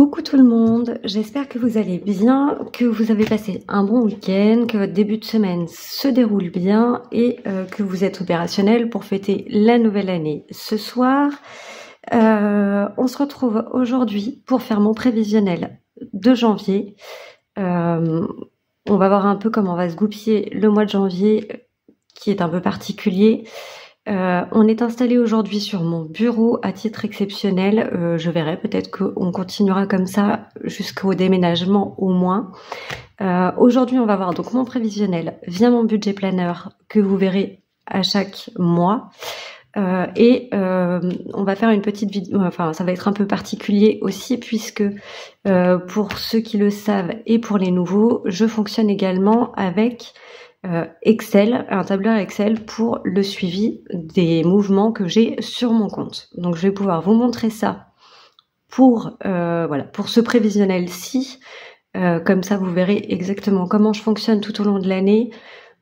Coucou tout le monde, j'espère que vous allez bien, que vous avez passé un bon week-end, que votre début de semaine se déroule bien et que vous êtes opérationnel pour fêter la nouvelle année. Ce soir, on se retrouve aujourd'hui pour faire mon prévisionnel de janvier. On va voir un peu comment va se goupiller le mois de janvier qui est un peu particulier. On est installé aujourd'hui sur mon bureau à titre exceptionnel. Je verrai, peut-être qu'on continuera comme ça jusqu'au déménagement au moins. Aujourd'hui, on va voir donc mon prévisionnel via mon budget planner que vous verrez à chaque mois. On va faire une petite vidéo, enfin ça va être un peu particulier aussi puisque pour ceux qui le savent et pour les nouveaux, je fonctionne également avec Excel, un tableur Excel pour le suivi des mouvements que j'ai sur mon compte. Donc je vais pouvoir vous montrer ça pour pour ce prévisionnel-ci. Comme ça vous verrez exactement comment je fonctionne tout au long de l'année.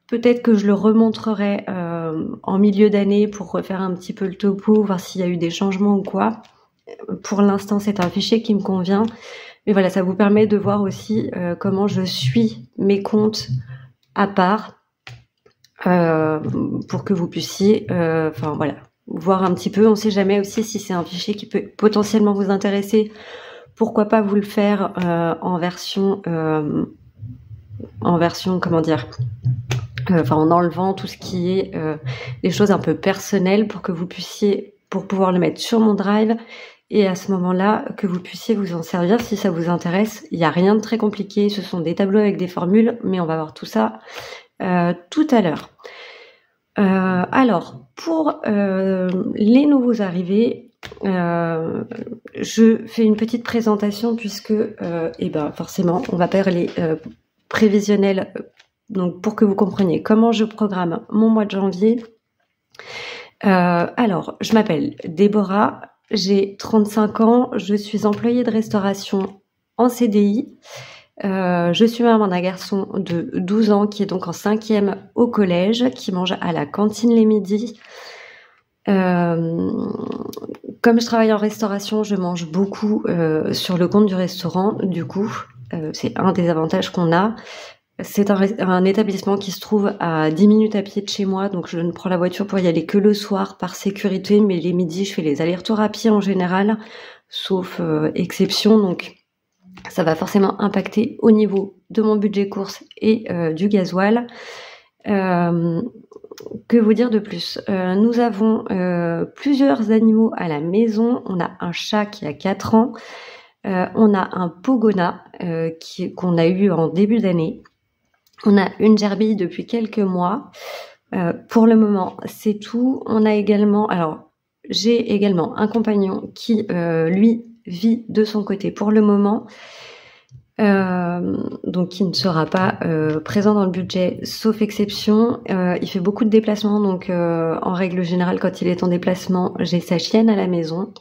Peut-être que je le remontrerai en milieu d'année pour refaire un petit peu le topo, voir s'il y a eu des changements ou quoi. Pour l'instant, c'est un fichier qui me convient. Mais voilà, ça vous permet de voir aussi comment je suis mes comptes à part pour que vous puissiez voir un petit peu. On sait jamais aussi si c'est un fichier qui peut potentiellement vous intéresser. Pourquoi pas vous le faire en version en enlevant tout ce qui est des choses un peu personnelles pour pouvoir le mettre sur mon drive et à ce moment-là que vous puissiez vous en servir si ça vous intéresse. Il n'y a rien de très compliqué, ce sont des tableaux avec des formules, mais on va voir tout ça tout à l'heure. Alors, pour les nouveaux arrivés, je fais une petite présentation puisque forcément on va parler prévisionnel, donc pour que vous compreniez comment je programme mon mois de janvier. Alors, je m'appelle Déborah, j'ai 35 ans, je suis employée de restauration en CDI. Je suis maman d'un garçon de 12 ans qui est donc en 5e au collège, qui mange à la cantine les midis. Comme je travaille en restauration, je mange beaucoup sur le compte du restaurant. Du coup, c'est un des avantages qu'on a. C'est un établissement qui se trouve à 10 minutes à pied de chez moi, donc je ne prends la voiture pour y aller que le soir par sécurité, mais les midis, je fais les allers-retours à pied en général, sauf exception, donc ça va forcément impacter au niveau de mon budget course et du gasoil. Que vous dire de plus? Nous avons plusieurs animaux à la maison. On a un chat qui a 4 ans. On a un pogona qu'on a eu en début d'année. On a une gerbille depuis quelques mois. Pour le moment, c'est tout. J'ai également un compagnon qui, lui, vit de son côté pour le moment. Donc qui ne sera pas présent dans le budget sauf exception. Il fait beaucoup de déplacements, donc en règle générale quand il est en déplacement, j'ai sa chienne à la maison.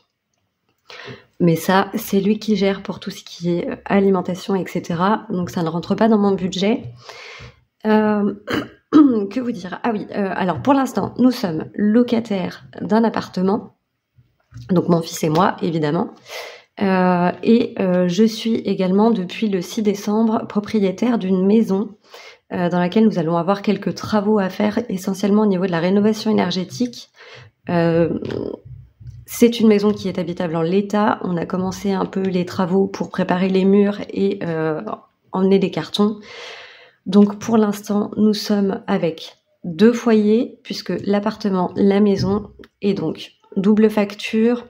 Mais ça, c'est lui qui gère pour tout ce qui est alimentation, etc. Donc ça ne rentre pas dans mon budget. Que vous dire? Ah oui, alors pour l'instant, nous sommes locataires d'un appartement. Donc mon fils et moi, évidemment. Je suis également depuis le 6 décembre propriétaire d'une maison dans laquelle nous allons avoir quelques travaux à faire, essentiellement au niveau de la rénovation énergétique. C'est une maison qui est habitable en l'état. On a commencé un peu les travaux pour préparer les murs et emmener des cartons. Donc pour l'instant, nous sommes avec 2 foyers puisque l'appartement, la maison est donc double facture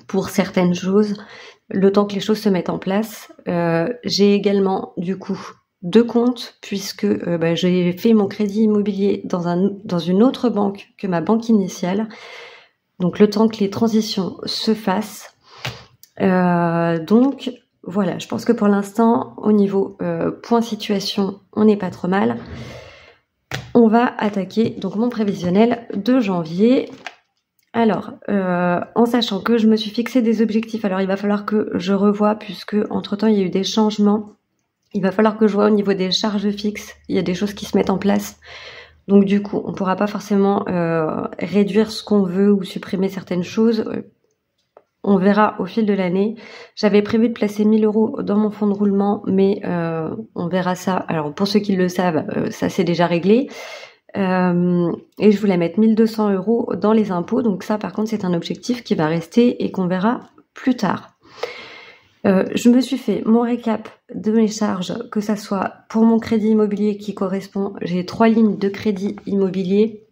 pour certaines choses, le temps que les choses se mettent en place. J'ai également du coup 2 comptes puisque j'ai fait mon crédit immobilier dans une autre banque que ma banque initiale. Donc le temps que les transitions se fassent. Donc voilà, je pense que pour l'instant, au niveau point situation, on n'est pas trop mal. On va attaquer donc mon prévisionnel de janvier. Alors, en sachant que je me suis fixé des objectifs, alors il va falloir que je revoie puisque entre-temps il y a eu des changements. Il va falloir que je vois au niveau des charges fixes, il y a des choses qui se mettent en place. Donc du coup, on ne pourra pas forcément réduire ce qu'on veut ou supprimer certaines choses. On verra au fil de l'année. J'avais prévu de placer 1 000 € dans mon fonds de roulement, mais on verra ça. Alors pour ceux qui le savent, ça c'est déjà réglé. Et je voulais mettre 1 200 € dans les impôts. Donc ça par contre c'est un objectif qui va rester et qu'on verra plus tard. Je me suis fait mon récap de mes charges, que ça soit pour mon crédit immobilier qui correspond, j'ai 3 lignes de crédit immobilier,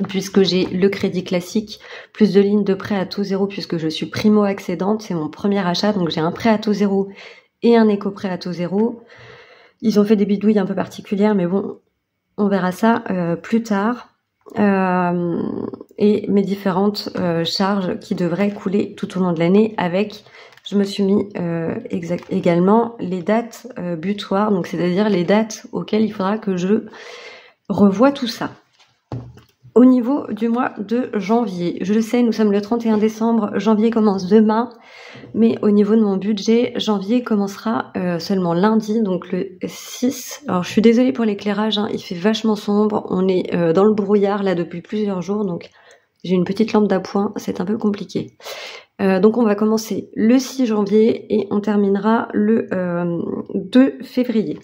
puisque j'ai le crédit classique, plus 2 lignes de prêt à taux zéro, puisque je suis primo-accédante, c'est mon premier achat, donc j'ai un prêt à taux zéro et un éco-prêt à taux zéro. Ils ont fait des bidouilles un peu particulières, mais bon, on verra ça plus tard. Et mes différentes charges qui devraient couler tout au long de l'année avec... Je me suis mis également les dates butoirs, donc c'est-à-dire les dates auxquelles il faudra que je revoie tout ça. Au niveau du mois de janvier, je le sais, nous sommes le 31 décembre, janvier commence demain, mais au niveau de mon budget, janvier commencera seulement lundi, donc le 6. Alors je suis désolée pour l'éclairage, hein, il fait vachement sombre, on est dans le brouillard là depuis plusieurs jours, donc j'ai une petite lampe d'appoint, c'est un peu compliqué. Donc on va commencer le 6 janvier et on terminera le 2 février.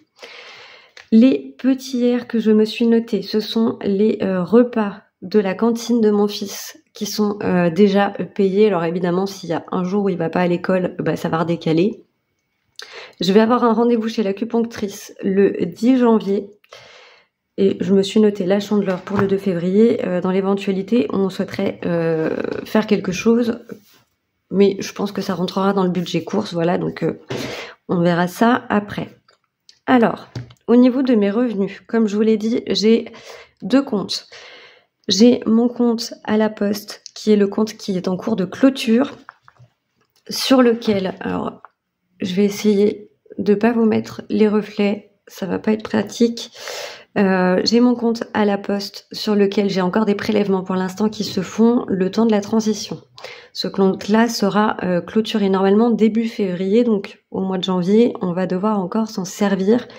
Les petits R que je me suis notés, ce sont les repas de la cantine de mon fils qui sont déjà payés. Alors évidemment, s'il y a un jour où il va pas à l'école, ça va redécaler. Je vais avoir un rendez-vous chez l'acupunctrice le 10 janvier. Et je me suis noté la chandeleur pour le 2 février. Dans l'éventualité, on souhaiterait faire quelque chose, mais je pense que ça rentrera dans le budget course, voilà, donc on verra ça après. Alors, au niveau de mes revenus, comme je vous l'ai dit, j'ai 2 comptes. J'ai mon compte à la Poste, qui est le compte qui est en cours de clôture, sur lequel, alors, je vais essayer de pas vous mettre les reflets, ça va pas être pratique. J'ai mon compte à la Poste sur lequel j'ai encore des prélèvements pour l'instant qui se font le temps de la transition. Ce compte-là sera clôturé normalement début février, donc au mois de janvier, on va devoir encore s'en servir.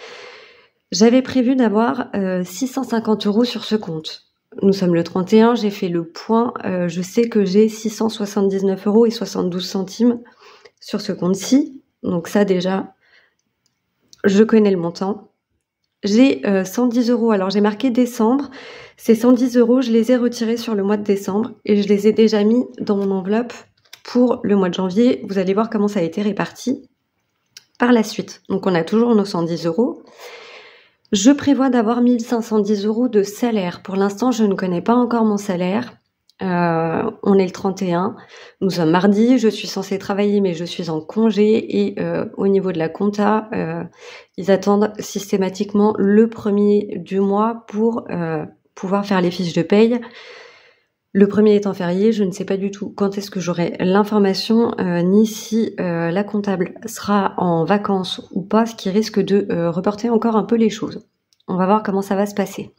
J'avais prévu d'avoir 650 € sur ce compte. Nous sommes le 31, j'ai fait le point, je sais que j'ai 679 € et 72 centimes sur ce compte-ci, donc ça déjà, je connais le montant. J'ai 110 €, alors j'ai marqué décembre, ces 110 €, je les ai retirés sur le mois de décembre et je les ai déjà mis dans mon enveloppe pour le mois de janvier. Vous allez voir comment ça a été réparti par la suite. Donc on a toujours nos 110 €. Je prévois d'avoir 1 510 € de salaire. Pour l'instant, je ne connais pas encore mon salaire. On est le 31, nous sommes mardi, je suis censée travailler mais je suis en congé et au niveau de la compta, ils attendent systématiquement le 1er du mois pour pouvoir faire les fiches de paye. Le 1er étant férié, je ne sais pas du tout quand est-ce que j'aurai l'information, ni si la comptable sera en vacances ou pas, ce qui risque de reporter encore un peu les choses. On va voir comment ça va se passer.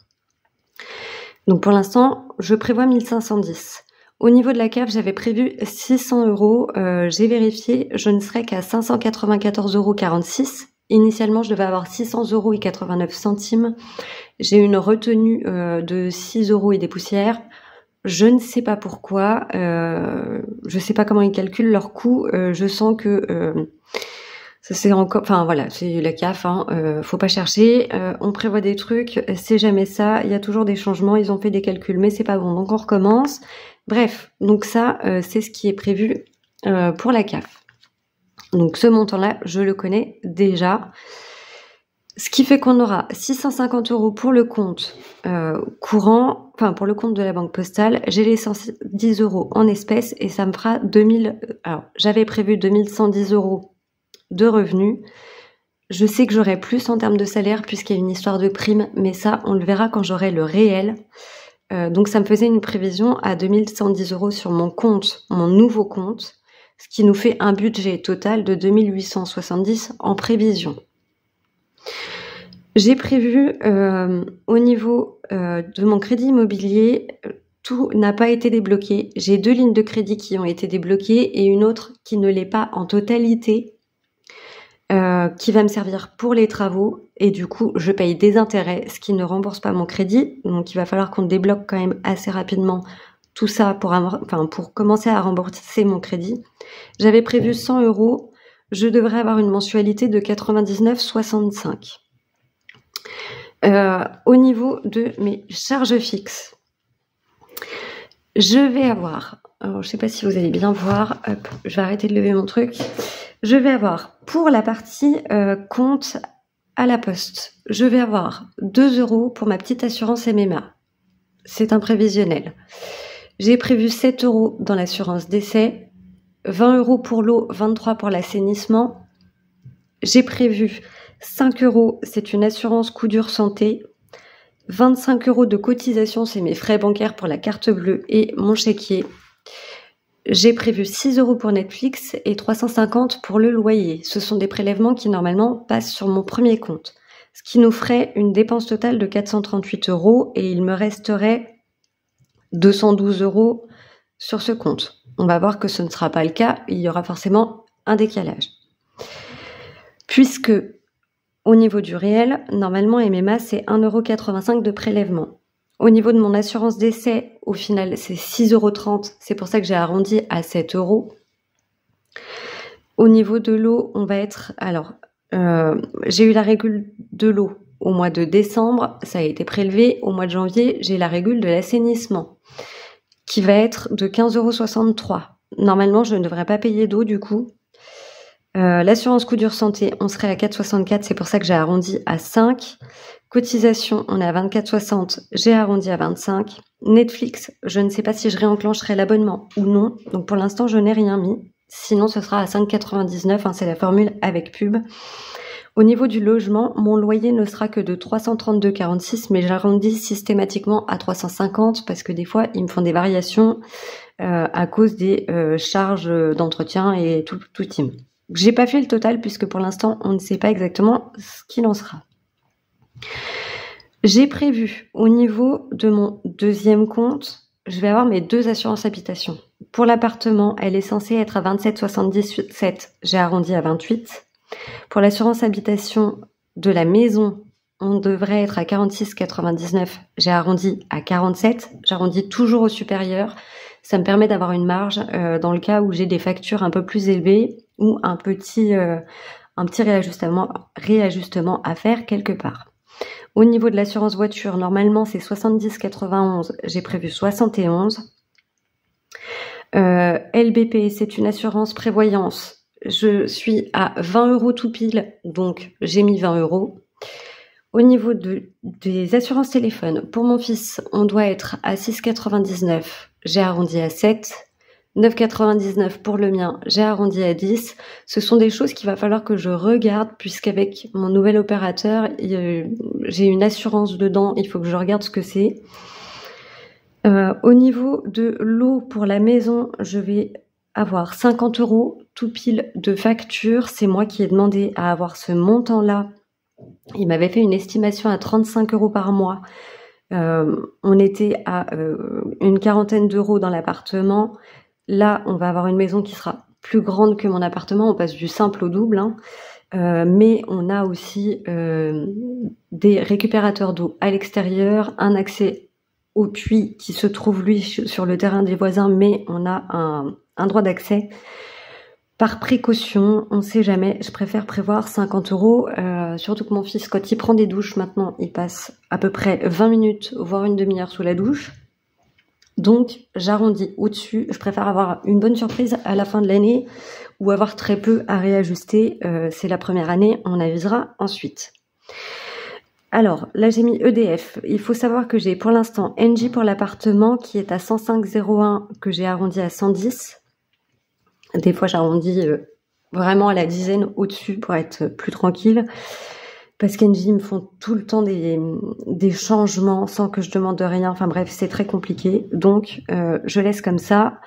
Donc pour l'instant, je prévois 1 510. Au niveau de la CAF, j'avais prévu 600 €. J'ai vérifié, je ne serai qu'à 594,46 €. Initialement, je devais avoir 600 € et 89 centimes. J'ai une retenue de 6 € et des poussières. Je ne sais pas pourquoi. Je ne sais pas comment ils calculent leur coût. Je sens que... ça c'est encore, enfin voilà, c'est la CAF, faut pas chercher, on prévoit des trucs, c'est jamais ça, il y a toujours des changements, ils ont fait des calculs, mais c'est pas bon, donc on recommence. Bref, donc ça, c'est ce qui est prévu pour la CAF. Donc ce montant-là, je le connais déjà. Ce qui fait qu'on aura 650 € pour le compte courant, enfin pour le compte de la banque postale, j'ai les 110 € en espèces et ça me fera 2000, alors j'avais prévu 2110 € de revenus. Je sais que j'aurai plus en termes de salaire puisqu'il y a une histoire de prime, mais ça, on le verra quand j'aurai le réel. Donc ça me faisait une prévision à 2110 € sur mon compte, mon nouveau compte, ce qui nous fait un budget total de 2870 en prévision. J'ai prévu au niveau de mon crédit immobilier, tout n'a pas été débloqué. J'ai 2 lignes de crédit qui ont été débloquées et une autre qui ne l'est pas en totalité. Qui va me servir pour les travaux et du coup je paye des intérêts, ce qui ne rembourse pas mon crédit, donc il va falloir qu'on débloque quand même assez rapidement tout ça pour commencer à rembourser mon crédit. J'avais prévu 100 €. Je devrais avoir une mensualité de 99,65. Au niveau de mes charges fixes, je vais avoir, alors je sais pas si vous allez bien voir, hop, je vais arrêter de lever mon truc. Je vais avoir pour la partie compte à la poste, je vais avoir 2 € pour ma petite assurance MMA. C'est un prévisionnel. J'ai prévu 7 € dans l'assurance décès, 20 € pour l'eau, 23 € pour l'assainissement. J'ai prévu 5 €, c'est une assurance coup dur santé. 25 € de cotisation, c'est mes frais bancaires pour la carte bleue et mon chéquier. J'ai prévu 6 € pour Netflix et 350 € pour le loyer. Ce sont des prélèvements qui normalement passent sur mon premier compte. Ce qui nous ferait une dépense totale de 438 € et il me resterait 212 € sur ce compte. On va voir que ce ne sera pas le cas, il y aura forcément un décalage. Puisque au niveau du réel, normalement MMA c'est 1,85 € de prélèvement. Au niveau de mon assurance décès, au final c'est 6,30 €, c'est pour ça que j'ai arrondi à 7 €. Au niveau de l'eau, on va être... Alors, j'ai eu la régule de l'eau au mois de décembre, ça a été prélevé. Au mois de janvier, j'ai la régule de l'assainissement qui va être de 15,63 €. Normalement, je ne devrais pas payer d'eau du coup. L'assurance coup dur santé, on serait à 4,64 €, c'est pour ça que j'ai arrondi à 5. Cotisation, on est à 24,60 €, j'ai arrondi à 25. Netflix, je ne sais pas si je réenclencherai l'abonnement ou non, donc pour l'instant je n'ai rien mis. Sinon ce sera à 5,99 €, c'est la formule avec pub. Au niveau du logement, mon loyer ne sera que de 332,46 €, mais j'arrondis systématiquement à 350 parce que des fois ils me font des variations à cause des charges d'entretien et tout team. J'ai pas fait le total puisque pour l'instant on ne sait pas exactement ce qu'il en sera. J'ai prévu au niveau de mon deuxième compte, je vais avoir mes 2 assurances habitation. Pour l'appartement, elle est censée être à 27,77 €, j'ai arrondi à 28. Pour l'assurance habitation de la maison, on devrait être à 46,99 €, j'ai arrondi à 47. J'arrondis toujours au supérieur. Ça me permet d'avoir une marge dans le cas où j'ai des factures un peu plus élevées ou un petit réajustement à faire quelque part. Au niveau de l'assurance voiture, normalement c'est 70,91 €, j'ai prévu 71. LBP, c'est une assurance prévoyance. Je suis à 20 € tout pile, donc j'ai mis 20 €. Au niveau des assurances téléphone, pour mon fils, on doit être à 6,99 €, j'ai arrondi à 7. 9,99 € pour le mien, j'ai arrondi à 10. Ce sont des choses qu'il va falloir que je regarde puisqu'avec mon nouvel opérateur, j'ai une assurance dedans, il faut que je regarde ce que c'est. Au niveau de l'eau pour la maison, je vais avoir 50 € tout pile de facture. C'est moi qui ai demandé à avoir ce montant-là. Il m'avait fait une estimation à 35 € par mois. On était à une quarantaine d'euros dans l'appartement. Là, on va avoir une maison qui sera plus grande que mon appartement. On passe du simple au double, hein. Mais on a aussi des récupérateurs d'eau à l'extérieur, un accès au puits qui se trouve, lui, sur le terrain des voisins, mais on a un droit d'accès. Par précaution, on ne sait jamais, je préfère prévoir 50 €, surtout que mon fils, quand il prend des douches maintenant, il passe à peu près 20 minutes, voire une demi-heure sous la douche. Donc, j'arrondis au-dessus. Je préfère avoir une bonne surprise à la fin de l'année ou avoir très peu à réajuster. C'est la première année, on avisera ensuite. Alors, là, j'ai mis EDF. Il faut savoir que j'ai pour l'instant Engie pour l'appartement qui est à 105,01 que j'ai arrondi à 110. Des fois, j'arrondis vraiment à la dizaine au-dessus pour être plus tranquille. Parce qu'Engie me font tout le temps des changements sans que je demande rien. Enfin bref, c'est très compliqué. Donc, je laisse comme ça.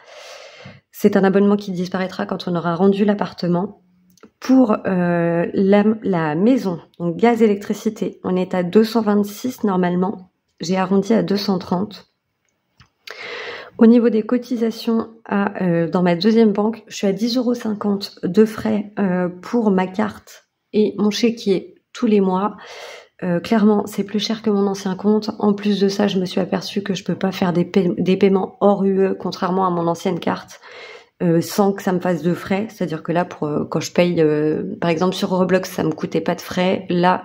C'est un abonnement qui disparaîtra quand on aura rendu l'appartement. Pour la maison, donc gaz, électricité, on est à 226 normalement. J'ai arrondi à 230. Au niveau des cotisations dans ma deuxième banque, je suis à 10,50 € de frais pour ma carte et mon chéquier tous les mois. Clairement, c'est plus cher que mon ancien compte. En plus de ça, je me suis aperçue que je peux pas faire des paiements hors UE, contrairement à mon ancienne carte, sans que ça me fasse de frais. C'est-à-dire que là, quand je paye, par exemple sur Roblox, ça me coûtait pas de frais. Là,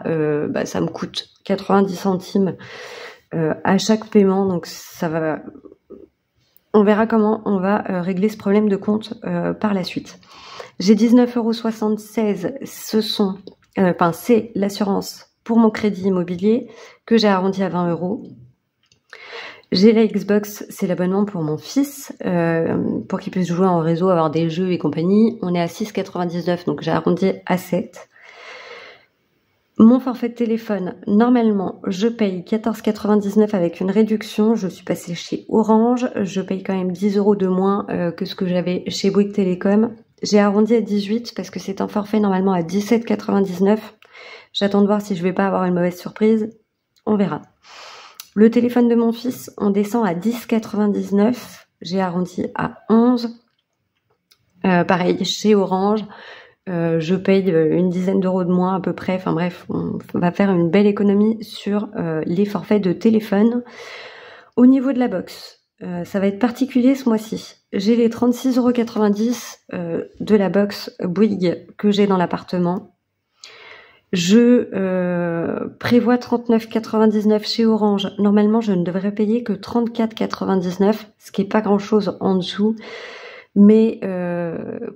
ça me coûte 90 centimes à chaque paiement. Donc ça va. On verra comment on va régler ce problème de compte par la suite. J'ai 19,76 €. C'est l'assurance pour mon crédit immobilier que j'ai arrondi à 20 €. J'ai la Xbox, c'est l'abonnement pour mon fils, pour qu'il puisse jouer en réseau, avoir des jeux et compagnie. On est à 6,99 €, donc j'ai arrondi à 7. Mon forfait de téléphone, normalement, je paye 14,99 € avec une réduction. Je suis passée chez Orange. Je paye quand même 10 € de moins que ce que j'avais chez Bouygues Télécom. J'ai arrondi à 18 parce que c'est un forfait normalement à 17,99 €. J'attends de voir si je vais pas avoir une mauvaise surprise. On verra. Le téléphone de mon fils, on descend à 10,99 €. J'ai arrondi à 11. Pareil, chez Orange, je paye une dizaine d'euros de moins à peu près. Enfin bref, on va faire une belle économie sur les forfaits de téléphone. Au niveau de la box, ça va être particulier ce mois-ci. J'ai les 36,90 € de la box Bouygues que j'ai dans l'appartement. Je prévois 39,99 € chez Orange. Normalement, je ne devrais payer que 34,99 €, ce qui est pas grand-chose en dessous. Mais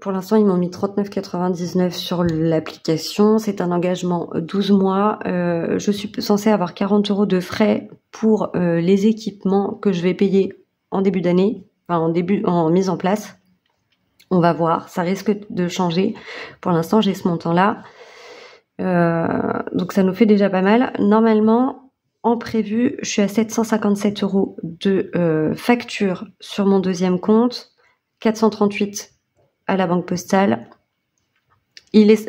pour l'instant, ils m'ont mis 39,99 € sur l'application. C'est un engagement 12 mois. Je suis censée avoir 40 € de frais pour les équipements que je vais payer en début d'année, en mise en place. On va voir, ça risque de changer. Pour l'instant, j'ai ce montant-là. Donc ça nous fait déjà pas mal. Normalement, en prévu, je suis à 757 € de facture sur mon deuxième compte, 438 à la Banque Postale.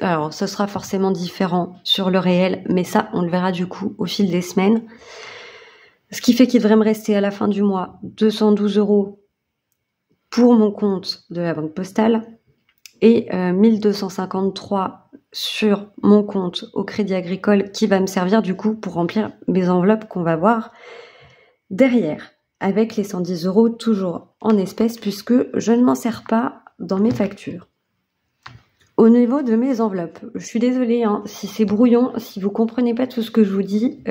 Alors, ce sera forcément différent sur le réel, mais ça, on le verra du coup au fil des semaines. Ce qui fait qu'il devrait me rester à la fin du mois 212 € pour mon compte de la Banque Postale et 1253 sur mon compte au Crédit Agricole qui va me servir du coup pour remplir mes enveloppes qu'on va voir derrière, avec les 110 € toujours en espèces puisque je ne m'en sers pas dans mes factures. Au niveau de mes enveloppes, je suis désolée si c'est brouillon, si vous comprenez pas tout ce que je vous dis,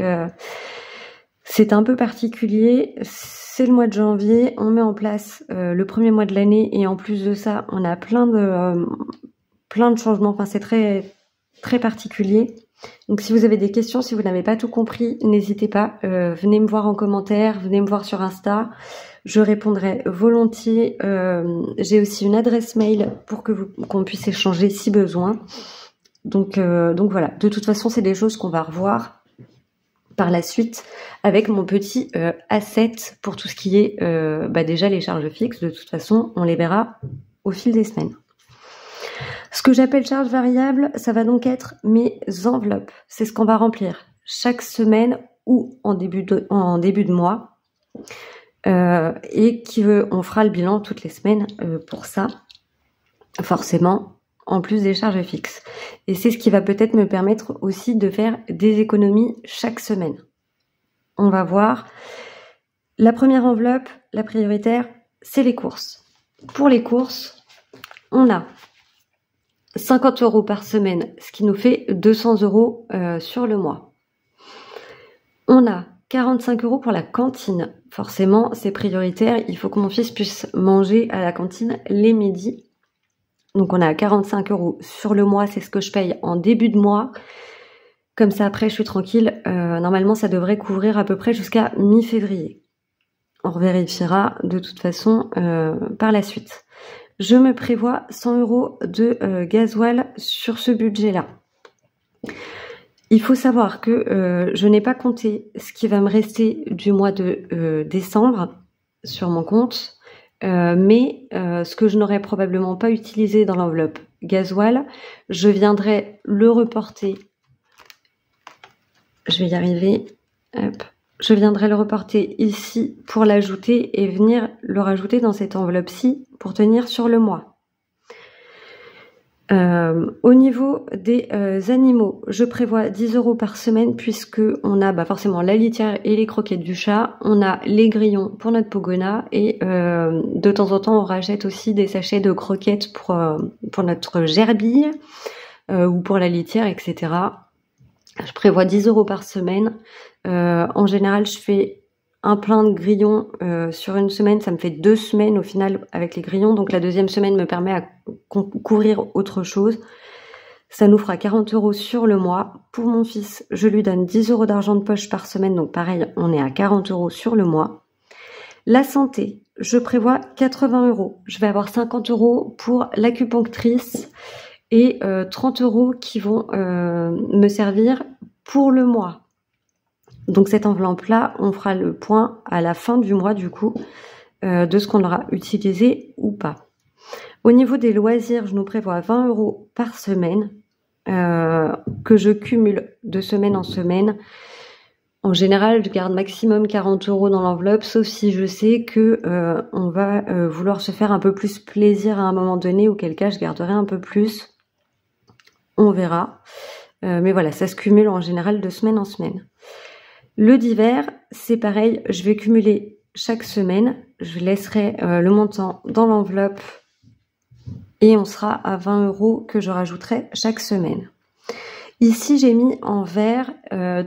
c'est un peu particulier. C'est le mois de janvier, on met en place le premier mois de l'année et en plus de ça, on a plein de changements. Enfin, c'est très très particulier. Donc si vous avez des questions, si vous n'avez pas tout compris, n'hésitez pas, venez me voir en commentaire, venez me voir sur Insta, je répondrai volontiers. J'ai aussi une adresse mail pour qu'on puisse échanger si besoin. Donc voilà, de toute façon c'est des choses qu'on va revoir par la suite avec mon petit asset pour tout ce qui est déjà les charges fixes. De toute façon, on les verra au fil des semaines. Ce que j'appelle charges variables, ça va donc être mes enveloppes. C'est ce qu'on va remplir chaque semaine ou en début de mois. Et on fera le bilan toutes les semaines pour ça, forcément, en plus des charges fixes. Et c'est ce qui va peut-être me permettre aussi de faire des économies chaque semaine. On va voir. La première enveloppe, la prioritaire, c'est les courses. Pour les courses, on a 50 € par semaine, ce qui nous fait 200 € sur le mois. On a 45 € pour la cantine. Forcément, c'est prioritaire. Il faut que mon fils puisse manger à la cantine les midis. Donc, on a 45 € sur le mois. C'est ce que je paye en début de mois. Comme ça, après, je suis tranquille. Normalement, ça devrait couvrir à peu près jusqu'à mi-février. On revérifiera de toute façon par la suite. Je me prévois 100 € de gasoil sur ce budget-là. Il faut savoir que je n'ai pas compté ce qui va me rester du mois de décembre sur mon compte, mais ce que je n'aurais probablement pas utilisé dans l'enveloppe gasoil, je viendrai le reporter. Je vais y arriver. Hop. Je viendrai le reporter ici pour l'ajouter et venir le rajouter dans cette enveloppe-ci pour tenir sur le mois. Au niveau des animaux, je prévois 10 € par semaine puisque on a forcément la litière et les croquettes du chat, on a les grillons pour notre pogona et de temps en temps on rachète aussi des sachets de croquettes pour notre gerbille ou pour la litière, etc. Je prévois 10 € par semaine. En général, je fais un plein de grillons sur une semaine, ça me fait 2 semaines au final avec les grillons, donc la deuxième semaine me permet à couvrir autre chose. Ça nous fera 40 € sur le mois. Pour mon fils, je lui donne 10 € d'argent de poche par semaine, donc pareil, on est à 40 € sur le mois. La santé, je prévois 80 €. Je vais avoir 50 € pour l'acupunctrice et 30 € qui vont me servir pour le mois. Donc cette enveloppe-là, on fera le point à la fin du mois du coup de ce qu'on aura utilisé ou pas. Au niveau des loisirs, je nous prévois 20 € par semaine que je cumule de semaine en semaine. En général, je garde maximum 40 € dans l'enveloppe, sauf si je sais que on va vouloir se faire un peu plus plaisir à un moment donné, auquel cas je garderai un peu plus. On verra. Mais voilà, ça se cumule en général de semaine en semaine. Le divers, c'est pareil, je vais cumuler chaque semaine, je laisserai le montant dans l'enveloppe et on sera à 20 € que je rajouterai chaque semaine. Ici, j'ai mis en vert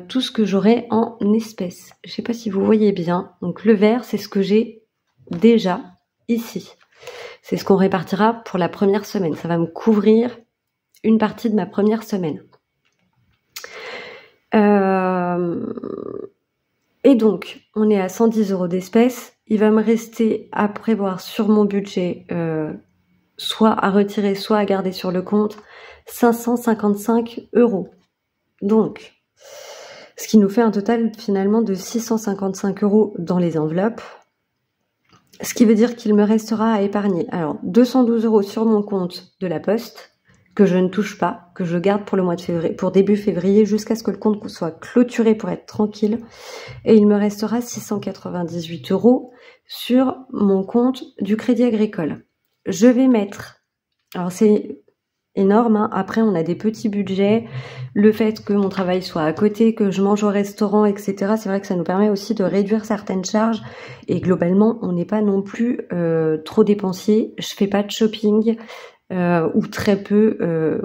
tout ce que j'aurai en espèces. Je ne sais pas si vous voyez bien. Donc le vert, c'est ce que j'ai déjà ici. C'est ce qu'on répartira pour la première semaine. Ça va me couvrir une partie de ma première semaine. Et donc, on est à 110 € d'espèces. Il va me rester à prévoir sur mon budget, soit à retirer, soit à garder sur le compte, 555 €. Donc, ce qui nous fait un total finalement de 655 € dans les enveloppes. Ce qui veut dire qu'il me restera à épargner. Alors, 212 € sur mon compte de la Poste, que je ne touche pas, que je garde pour le mois de février, pour début février, jusqu'à ce que le compte soit clôturé pour être tranquille. Et il me restera 698 € sur mon compte du Crédit Agricole. Je vais mettre, alors c'est énorme, hein. Après on a des petits budgets, le fait que mon travail soit à côté, que je mange au restaurant, etc. C'est vrai que ça nous permet aussi de réduire certaines charges et globalement on n'est pas non plus trop dépensier. Je fais pas de shopping ou très peu,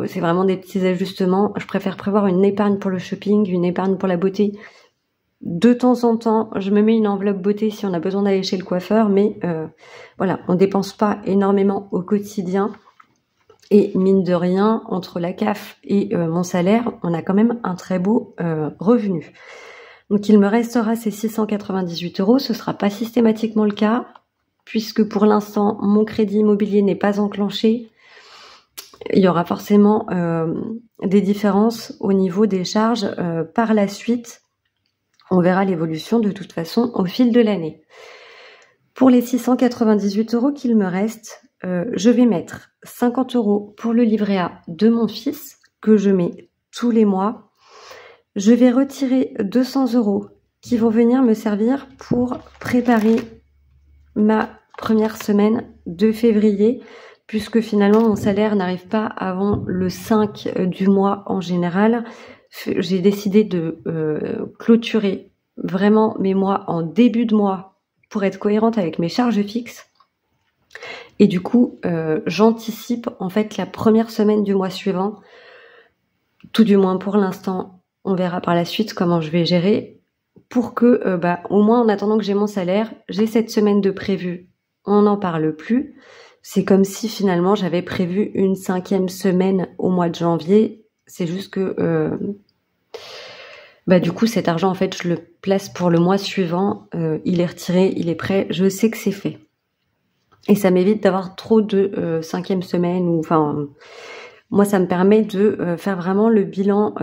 c'est vraiment des petits ajustements. Je préfère prévoir une épargne pour le shopping, une épargne pour la beauté. De temps en temps, je me mets une enveloppe beauté si on a besoin d'aller chez le coiffeur, mais voilà, on dépense pas énormément au quotidien. Et mine de rien, entre la CAF et mon salaire, on a quand même un très beau revenu. Donc il me restera ces 698 €. Ce sera pas systématiquement le cas, puisque pour l'instant, mon crédit immobilier n'est pas enclenché. Il y aura forcément des différences au niveau des charges par la suite. On verra l'évolution de toute façon au fil de l'année. Pour les 698 € qu'il me reste, je vais mettre 50 € pour le livret A de mon fils, que je mets tous les mois. Je vais retirer 200 € qui vont venir me servir pour préparer ma première semaine de février, puisque finalement mon salaire n'arrive pas avant le 5 du mois en général. J'ai décidé de clôturer vraiment mes mois en début de mois pour être cohérente avec mes charges fixes. Et du coup, j'anticipe en fait la première semaine du mois suivant. Tout du moins pour l'instant, on verra par la suite comment je vais gérer pour que, au moins en attendant que j'ai mon salaire, j'ai cette semaine de prévu. On n'en parle plus. C'est comme si finalement j'avais prévu une 5e semaine au mois de janvier. C'est juste que du coup cet argent en fait je le place pour le mois suivant. Il est retiré, il est prêt. Je sais que c'est fait. Et ça m'évite d'avoir trop de 5e semaine ou moi ça me permet de faire vraiment le bilan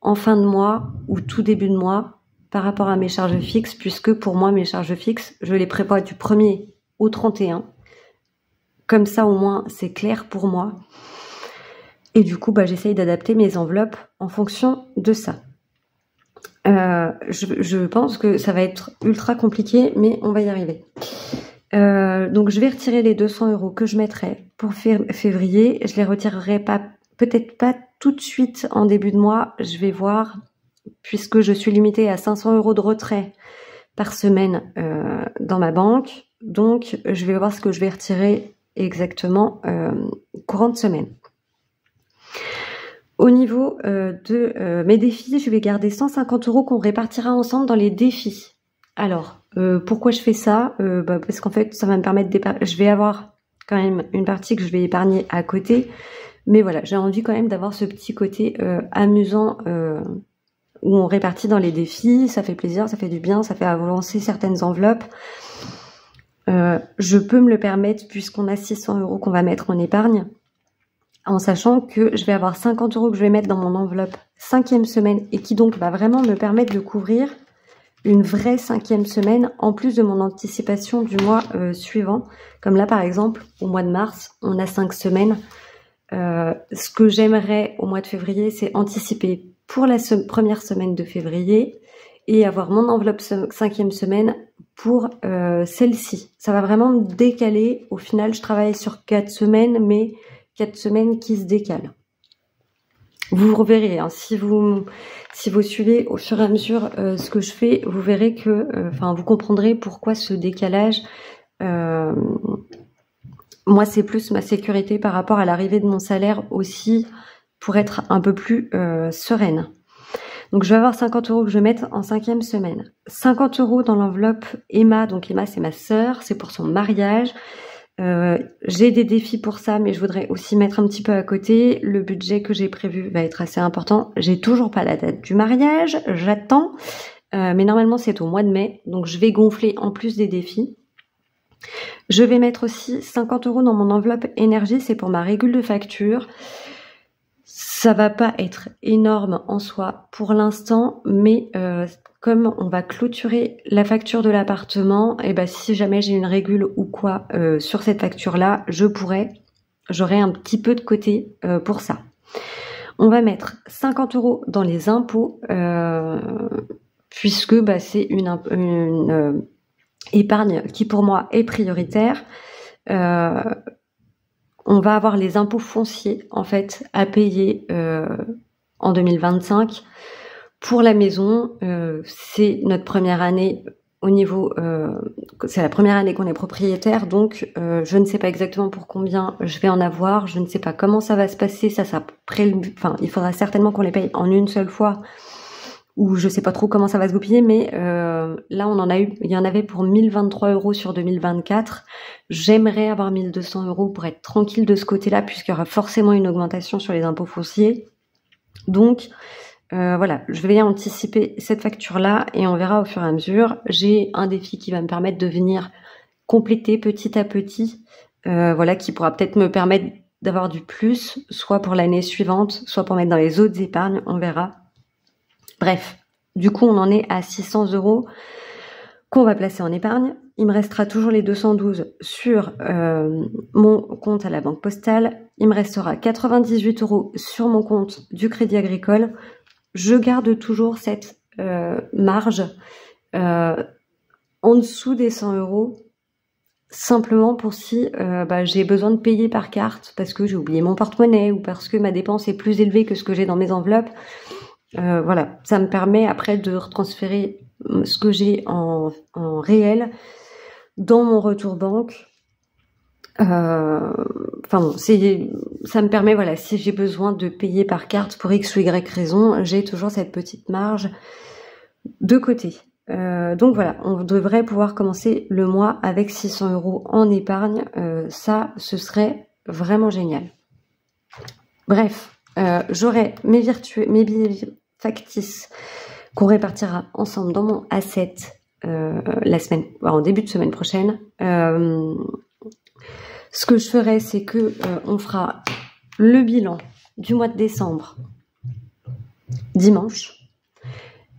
en fin de mois ou tout début de mois par rapport à mes charges fixes, puisque pour moi mes charges fixes je les prévois du 1er au 31. Comme ça, au moins, c'est clair pour moi. Et du coup, j'essaye d'adapter mes enveloppes en fonction de ça. Je pense que ça va être ultra compliqué, mais on va y arriver. Donc je vais retirer les 200 € que je mettrai pour février. Je les retirerai peut-être pas tout de suite en début de mois. Je vais voir, puisque je suis limitée à 500 € de retrait par semaine dans ma banque. Donc je vais voir ce que je vais retirer exactement courant de semaine. Au niveau de mes défis, je vais garder 150 € qu'on répartira ensemble dans les défis. Alors, pourquoi je fais ça? Parce qu'en fait, ça va me permettre d'épargner. Je vais avoir quand même une partie que je vais épargner à côté. Mais voilà, j'ai envie quand même d'avoir ce petit côté amusant où on répartit dans les défis. Ça fait plaisir, ça fait du bien, ça fait avancer certaines enveloppes. Je peux me le permettre puisqu'on a 600 € qu'on va mettre en épargne, en sachant que je vais avoir 50 € que je vais mettre dans mon enveloppe 5e semaine et qui donc va vraiment me permettre de couvrir une vraie 5e semaine en plus de mon anticipation du mois suivant. Comme là par exemple, au mois de mars, on a 5 semaines. Ce que j'aimerais au mois de février, c'est anticiper pour la première semaine de février et avoir mon enveloppe 5e semaine pour celle-ci. Ça va vraiment me décaler. Au final, je travaille sur 4 semaines, mais 4 semaines qui se décalent. Vous reverrez, hein, si vous suivez au fur et à mesure ce que je fais, vous verrez que, vous comprendrez pourquoi ce décalage. Moi, c'est plus ma sécurité par rapport à l'arrivée de mon salaire aussi, pour être un peu plus sereine. Donc, je vais avoir 50 € que je vais mettre en 5e semaine. 50 € dans l'enveloppe Emma. Donc, Emma, c'est ma sœur, c'est pour son mariage. J'ai des défis pour ça, mais je voudrais aussi mettre un petit peu à côté. Le budget que j'ai prévu va être assez important. J'ai toujours pas la date du mariage, j'attends. Mais normalement, c'est au mois de mai. Donc, je vais gonfler en plus des défis. Je vais mettre aussi 50 € dans mon enveloppe énergie, c'est pour ma régule de facture. Ça va pas être énorme en soi pour l'instant, mais comme on va clôturer la facture de l'appartement, et si jamais j'ai une régule ou quoi sur cette facture-là, j'aurai un petit peu de côté pour ça. On va mettre 50 € dans les impôts, puisque c'est une épargne qui pour moi est prioritaire. On va avoir les impôts fonciers en fait à payer en 2025 pour la maison. C'est notre première année au niveau, c'est la première année qu'on est propriétaire, donc je ne sais pas exactement pour combien je vais en avoir. Je ne sais pas comment ça va se passer. Il faudra certainement qu'on les paye en une seule fois. Ou je sais pas trop comment ça va se goupiller, mais là il y en avait pour 1023 € sur 2024. J'aimerais avoir 1200 € pour être tranquille de ce côté-là, puisqu'il y aura forcément une augmentation sur les impôts fonciers. Donc voilà, je vais anticiper cette facture-là et on verra au fur et à mesure. J'ai un défi qui va me permettre de venir compléter petit à petit, qui pourra peut-être me permettre d'avoir du plus, soit pour l'année suivante, soit pour mettre dans les autres épargnes, on verra. Bref, du coup, on en est à 600 € qu'on va placer en épargne. Il me restera toujours les 212 sur mon compte à la Banque Postale. Il me restera 98 € sur mon compte du Crédit Agricole. Je garde toujours cette marge en dessous des 100 €, simplement pour si j'ai besoin de payer par carte parce que j'ai oublié mon porte-monnaie ou parce que ma dépense est plus élevée que ce que j'ai dans mes enveloppes. Ça me permet après de retransférer ce que j'ai en réel dans mon retour banque. Ça me permet, si j'ai besoin de payer par carte pour X ou Y raison, j'ai toujours cette petite marge de côté. Donc voilà, on devrait pouvoir commencer le mois avec 600 € en épargne. Ça, ce serait vraiment génial. Bref. J'aurai mes billets factices qu'on répartira ensemble dans mon asset en début de semaine prochaine. Ce que je ferai, c'est que on fera le bilan du mois de décembre dimanche.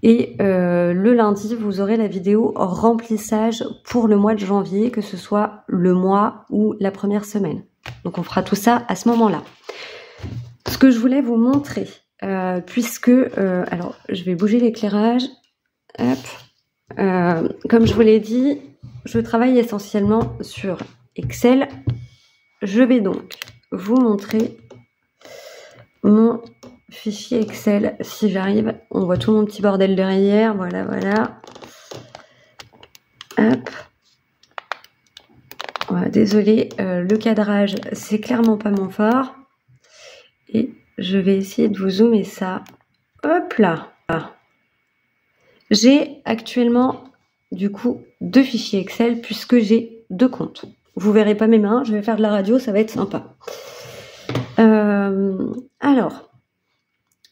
Et le lundi, vous aurez la vidéo remplissage pour le mois de janvier, que ce soit le mois ou la première semaine. Donc on fera tout ça à ce moment-là. Ce que je voulais vous montrer, alors je vais bouger l'éclairage, hop, Comme je vous l'ai dit, je travaille essentiellement sur Excel. Je vais donc vous montrer mon fichier Excel si j'arrive. On voit tout mon petit bordel derrière. Voilà, voilà. Hop. Voilà, désolée, le cadrage, c'est clairement pas mon fort. Et je vais essayer de vous zoomer ça. Hop là. J'ai actuellement, du coup, 2 fichiers Excel puisque j'ai 2 comptes. Vous verrez pas mes mains, je vais faire de la radio, ça va être sympa. Alors,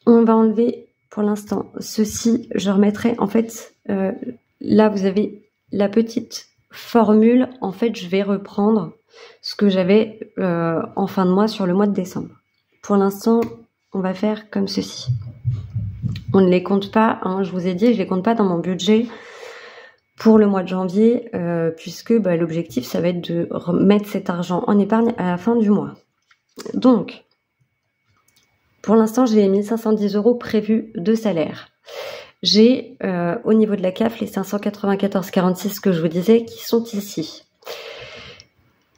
on va enlever pour l'instant ceci. Je remettrai, en fait, là vous avez la petite formule. En fait, je vais reprendre ce que j'avais en fin de mois sur le mois de décembre. Pour l'instant, on va faire comme ceci. On ne les compte pas, hein, je vous ai dit, je les compte pas dans mon budget pour le mois de janvier, puisque l'objectif, ça va être de remettre cet argent en épargne à la fin du mois. Donc, pour l'instant, j'ai les 1510 € prévus de salaire. J'ai au niveau de la CAF les 594,46 que je vous disais qui sont ici.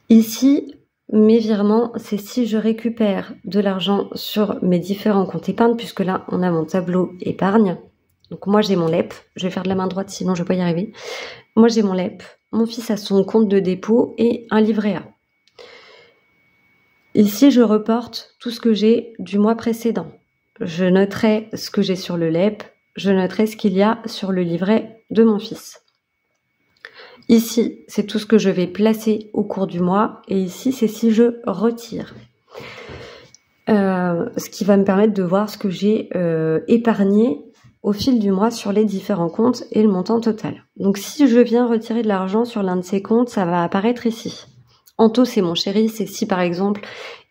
Ici, mes virements, c'est si je récupère de l'argent sur mes différents comptes épargne, puisque là, on a mon tableau épargne. Donc moi, j'ai mon LEP. Je vais faire de la main droite, sinon je ne vais pas y arriver. Moi, j'ai mon LEP. Mon fils a son compte de dépôt et un livret A. Ici, je reporte tout ce que j'ai du mois précédent. Je noterai ce que j'ai sur le LEP. Je noterai ce qu'il y a sur le livret de mon fils. Ici, c'est tout ce que je vais placer au cours du mois. Et ici, c'est si je retire. Ce qui va me permettre de voir ce que j'ai épargné au fil du mois sur les différents comptes et le montant total. Donc, si je viens retirer de l'argent sur l'un de ces comptes, ça va apparaître ici. Anto, c'est mon chéri. C'est si, par exemple,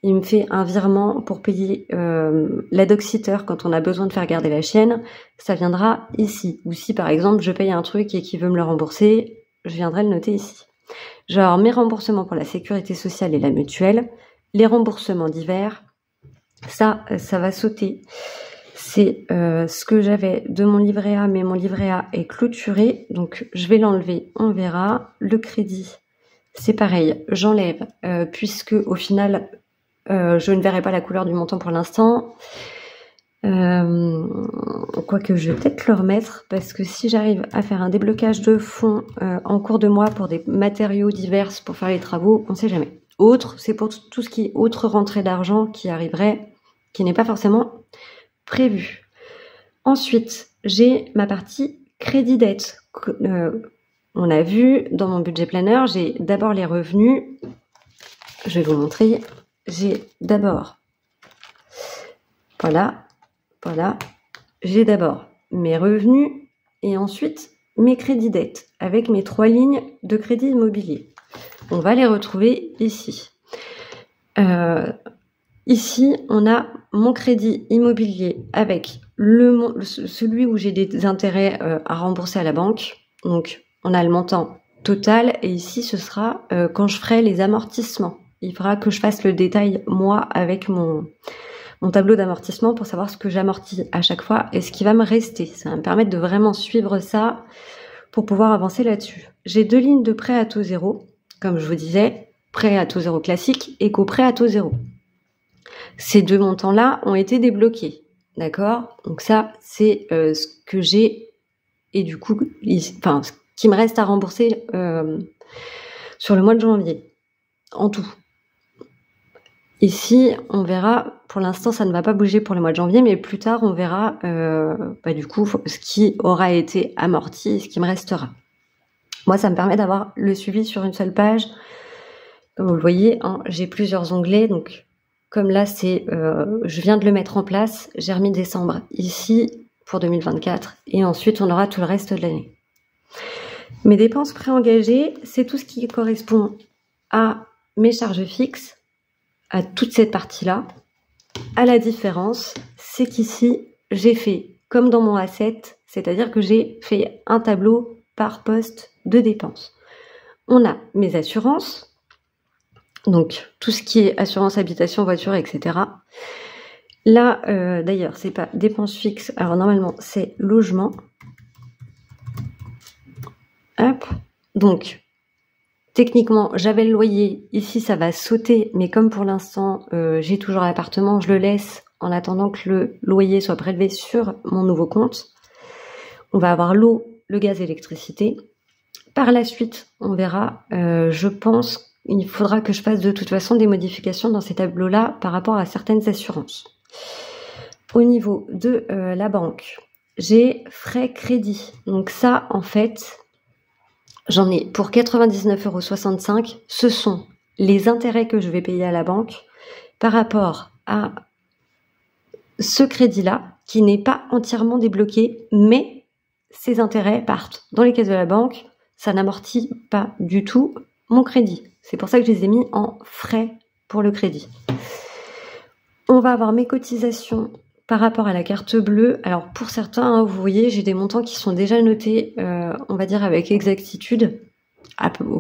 il me fait un virement pour payer la dog-sitter quand on a besoin de faire garder la chienne, ça viendra ici. Ou si, par exemple, je paye un truc et qu'il veut me le rembourser, je viendrai le noter ici. Genre mes remboursements pour la sécurité sociale et la mutuelle, les remboursements divers, ça va sauter. C'est ce que j'avais de mon livret A, mais mon livret A est clôturé, donc je vais l'enlever, on verra. Le crédit, c'est pareil, j'enlève, puisque au final, je ne verrai pas la couleur du montant pour l'instant. Quoique je vais peut-être le remettre, parce que si j'arrive à faire un déblocage de fonds en cours de mois pour des matériaux divers pour faire les travaux, on ne sait jamais. Autre, c'est pour tout ce qui est autre rentrée d'argent qui arriverait, qui n'est pas forcément prévu. Ensuite, j'ai ma partie crédit-dette. On a vu dans mon budget planner, j'ai d'abord les revenus. Je vais vous montrer. J'ai d'abord, voilà, j'ai d'abord mes revenus et ensuite mes crédits-dettes avec mes 3 lignes de crédit immobilier. On va les retrouver ici. Ici, on a mon crédit immobilier avec celui où j'ai des intérêts à rembourser à la banque. Donc, on a le montant total et ici, ce sera quand je ferai les amortissements. Il faudra que je fasse le détail, moi, avec mon tableau d'amortissement pour savoir ce que j'amortis à chaque fois et ce qui va me rester. Ça va me permettre de vraiment suivre ça pour pouvoir avancer là-dessus. J'ai 2 lignes de prêt à taux zéro, comme je vous disais, prêt à taux zéro classique et co-prêt à taux zéro. Ces 2 montants-là ont été débloqués, d'accord? Donc ça, c'est ce que j'ai et du coup, ce qui me reste à rembourser sur le mois de janvier, en tout. Ici, on verra, pour l'instant, ça ne va pas bouger pour le mois de janvier, mais plus tard, on verra du coup ce qui aura été amorti et ce qui me restera. Moi, ça me permet d'avoir le suivi sur une seule page. Comme vous le voyez, hein, j'ai plusieurs onglets, donc comme là, je viens de le mettre en place, j'ai remis décembre ici pour 2024, et ensuite, on aura tout le reste de l'année. Mes dépenses préengagées, c'est tout ce qui correspond à mes charges fixes, à toute cette partie-là. À la différence, c'est qu'ici, j'ai fait comme dans mon asset, c'est-à-dire que j'ai fait un tableau par poste de dépenses. On a mes assurances, donc tout ce qui est assurance habitation, voiture, etc. Là, d'ailleurs, c'est pas dépenses fixes, alors normalement, c'est logement. Hop. Donc, techniquement, j'avais le loyer. Ici, ça va sauter. Mais comme pour l'instant, j'ai toujours l'appartement, je le laisse en attendant que le loyer soit prélevé sur mon nouveau compte. On va avoir l'eau, le gaz et l'électricité. Par la suite, on verra. Je pense qu'il faudra que je fasse de toute façon des modifications dans ces tableaux-là par rapport à certaines assurances. Au niveau de la banque, j'ai frais crédit. Donc ça, en fait, j'en ai pour 99,65 €. Ce sont les intérêts que je vais payer à la banque par rapport à ce crédit-là, qui n'est pas entièrement débloqué, mais ces intérêts partent dans les caisses de la banque. Ça n'amortit pas du tout mon crédit. C'est pour ça que je les ai mis en frais pour le crédit. On va avoir mes cotisations par rapport à la carte bleue. Alors pour certains, hein, vous voyez, j'ai des montants qui sont déjà notés, on va dire avec exactitude.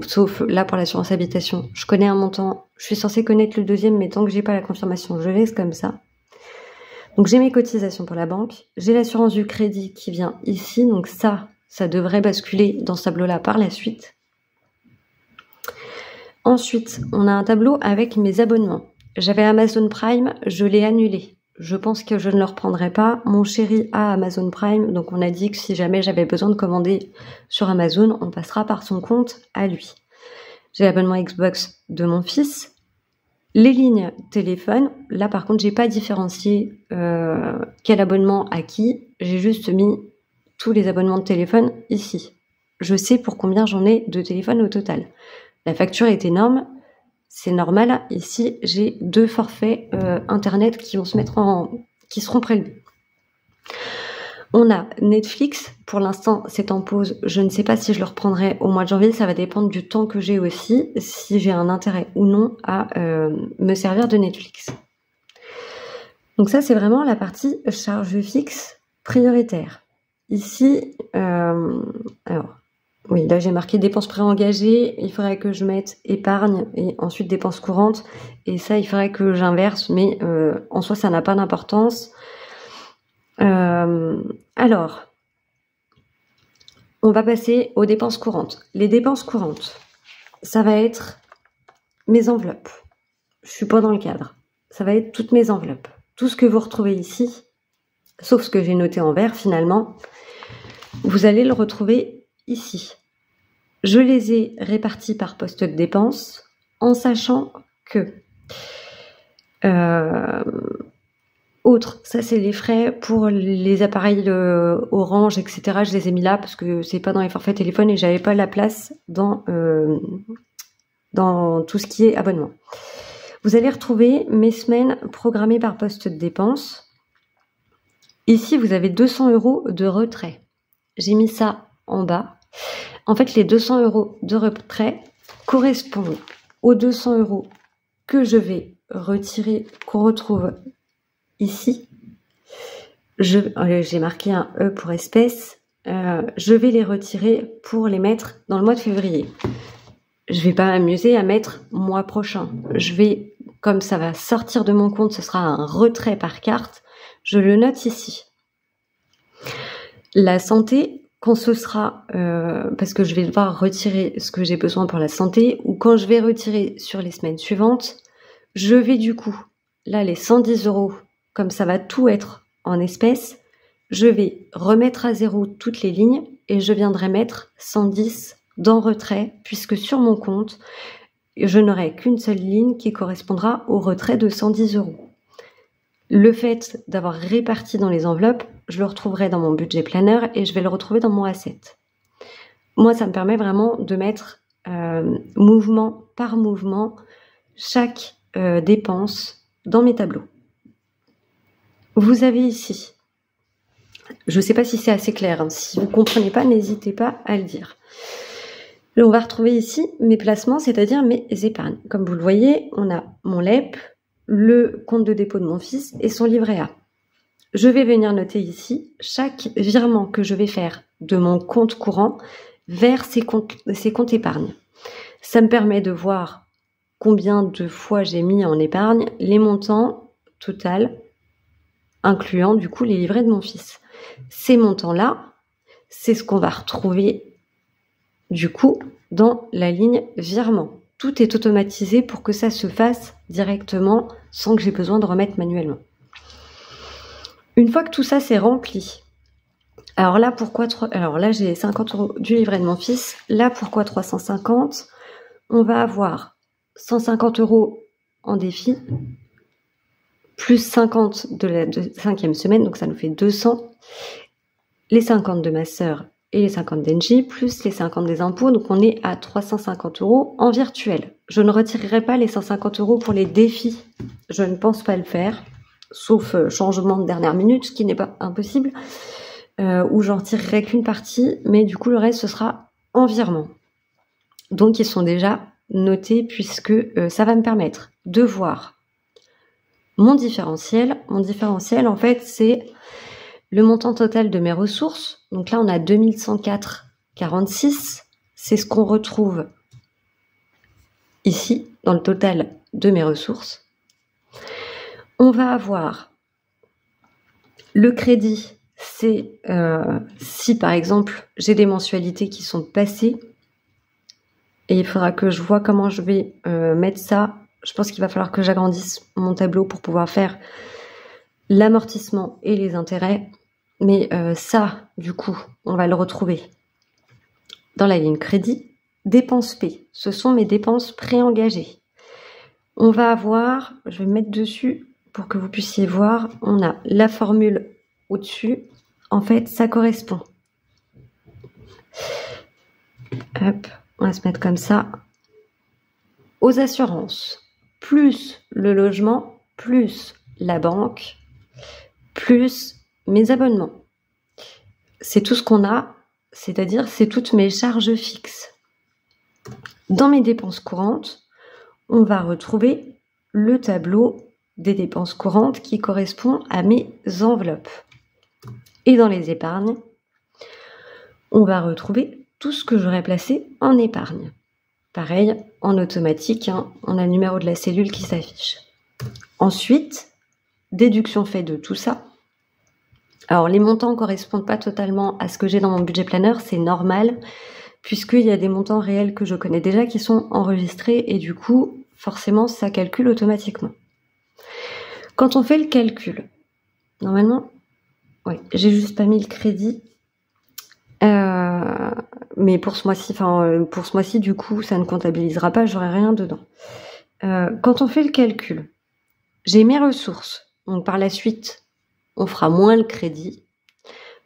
Sauf là pour l'assurance habitation. Je connais un montant, je suis censée connaître le deuxième, mais tant que j'ai pas la confirmation, je laisse comme ça. Donc j'ai mes cotisations pour la banque, j'ai l'assurance du crédit qui vient ici, donc ça devrait basculer dans ce tableau-là par la suite. Ensuite, on a un tableau avec mes abonnements. J'avais Amazon Prime, je l'ai annulé. Je pense que je ne le reprendrai pas. Mon chéri a Amazon Prime, donc on a dit que si jamais j'avais besoin de commander sur Amazon, on passera par son compte à lui. J'ai l'abonnement Xbox de mon fils. Les lignes téléphone, là par contre j'ai pas différencié quel abonnement à qui, j'ai juste mis tous les abonnements de téléphone ici. Je sais pour combien j'en ai de téléphone au total. La facture est énorme, c'est normal. Ici j'ai 2 forfaits internet qui seront prélevés. On a Netflix, pour l'instant c'est en pause, je ne sais pas si je le reprendrai au mois de janvier, ça va dépendre du temps que j'ai aussi, si j'ai un intérêt ou non à me servir de Netflix. Donc ça c'est vraiment la partie charge fixe prioritaire. Ici, alors oui, là j'ai marqué dépenses préengagées, il faudrait que je mette épargne et ensuite dépenses courantes, et ça il faudrait que j'inverse, mais en soi ça n'a pas d'importance. Alors, on va passer aux dépenses courantes. Les dépenses courantes, ça va être mes enveloppes. Je suis pas dans le cadre. Ça va être toutes mes enveloppes. Tout ce que vous retrouvez ici, sauf ce que j'ai noté en vert finalement, vous allez le retrouver ici. Je les ai répartis par poste de dépenses en sachant que autre, ça c'est les frais pour les appareils Orange, etc. Je les ai mis là parce que c'est pas dans les forfaits téléphone et j'avais pas la place dans tout ce qui est abonnement. Vous allez retrouver mes semaines programmées par poste de dépenses. Ici, vous avez 200 € de retrait. J'ai mis ça en bas. En fait, les 200 € de retrait correspondent aux 200 € que je vais retirer, qu'on retrouve ici. J'ai marqué un E pour espèces. Je vais les retirer pour les mettre dans le mois de février. Je vais pas m'amuser à mettre mois prochain. Je vais, comme ça va sortir de mon compte, ce sera un retrait par carte. Je le note ici. La santé, quand ce sera, parce que je vais devoir retirer ce que j'ai besoin pour la santé, ou quand je vais retirer sur les semaines suivantes, je vais du coup, là les 110 €, comme ça va tout être en espèces, je vais remettre à zéro toutes les lignes et je viendrai mettre 110 dans retrait, puisque sur mon compte, je n'aurai qu'une seule ligne qui correspondra au retrait de 110 €. Le fait d'avoir réparti dans les enveloppes, je le retrouverai dans mon budget planner et je vais le retrouver dans mon asset. Moi, ça me permet vraiment de mettre mouvement par mouvement chaque dépense dans mes tableaux. Vous avez ici, je ne sais pas si c'est assez clair, hein. Si vous ne comprenez pas, n'hésitez pas à le dire. Là, on va retrouver ici mes placements, c'est-à-dire mes épargnes. Comme vous le voyez, on a mon LEP, le compte de dépôt de mon fils et son livret A. Je vais venir noter ici chaque virement que je vais faire de mon compte courant vers ces comptes épargne. Ça me permet de voir combien de fois j'ai mis en épargne, les montants total, incluant du coup les livrets de mon fils. Ces montants-là, c'est ce qu'on va retrouver du coup, dans la ligne virement. Tout est automatisé pour que ça se fasse directement sans que j'ai besoin de remettre manuellement. Une fois que tout ça c'est rempli, alors là, j'ai 50 € du livret de mon fils. Là, pourquoi 350? On va avoir 150 € en défi, plus 50 de la 5e semaine, donc ça nous fait 200. Les 50 de ma sœur et les 50 d'Engie, plus les 50 des impôts, donc on est à 350 € en virtuel. Je ne retirerai pas les 150 € pour les défis. Je ne pense pas le faire, sauf changement de dernière minute, ce qui n'est pas impossible. Où j'en retirerai qu'une partie, mais du coup le reste ce sera en virement. Donc ils sont déjà notés puisque ça va me permettre de voir mon différentiel. Mon différentiel en fait c'est le montant total de mes ressources. Donc là on a 2104,46. C'est ce qu'on retrouve ici dans le total de mes ressources. On va avoir le crédit. C'est si par exemple j'ai des mensualités qui sont passées et il faudra que je vois comment je vais mettre ça. Je pense qu'il va falloir que j'agrandisse mon tableau pour pouvoir faire l'amortissement et les intérêts. Mais ça, du coup, on va le retrouver dans la ligne crédit. Dépenses P, ce sont mes dépenses préengagées. On va avoir, je vais me mettre dessus pour que vous puissiez voir, on a la formule au-dessus. En fait, ça correspond. Hop, on va se mettre comme ça. Aux assurances, plus le logement, plus la banque, plus mes abonnements. C'est tout ce qu'on a, c'est-à-dire c'est toutes mes charges fixes. Dans mes dépenses courantes, on va retrouver le tableau des dépenses courantes qui correspond à mes enveloppes. Et dans les épargnes, on va retrouver tout ce que j'aurais placé en épargne. Pareil, en automatique, hein, on a le numéro de la cellule qui s'affiche. Ensuite, déduction faite de tout ça. Alors, les montants ne correspondent pas totalement à ce que j'ai dans mon budget planner, c'est normal, puisqu'il y a des montants réels que je connais déjà qui sont enregistrés et du coup, forcément, ça calcule automatiquement. Quand on fait le calcul, normalement, oui, j'ai juste pas mis le crédit. Mais pour ce mois-ci, du coup, ça ne comptabilisera pas, j'aurai rien dedans. Quand on fait le calcul, j'ai mes ressources. Donc par la suite, on fera moins le crédit,